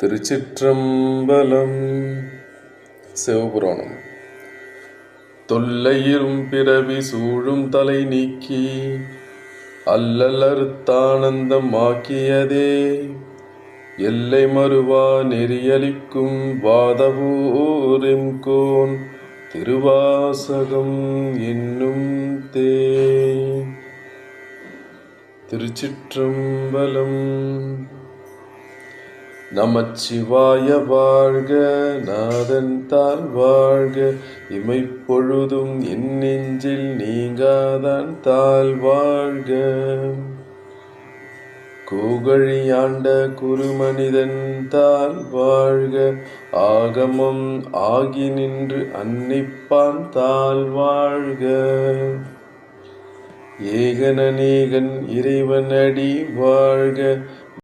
திருச்சிற்றம்பலம். சிவபுராணம். தொல்லையிரும் பிறவி சூழும் தலை நீக்கி அல்லலறுத்தானந்தம் ஆக்கியதே எல்லை மறுவா நெறியளிக்கும் வாதவூரிம்கோன் திருவாசகம் என்னும் தே. திருச்சிற்றம்பலம். நமச்சிவாய வாழ்க, நாதன் தாள் வாழ்க, இமைப்பொழுதும் என் நெஞ்சில் நீங்காதான் தாள் வாழ்க. கூகழியாண்ட குருமனிதன் தாள் வாழ்க, ஆகமம் ஆகி நின்று அன்னிப்பான் தாள் வாழ்க. ஏகனநேகன் இறைவனடி வாழ்க,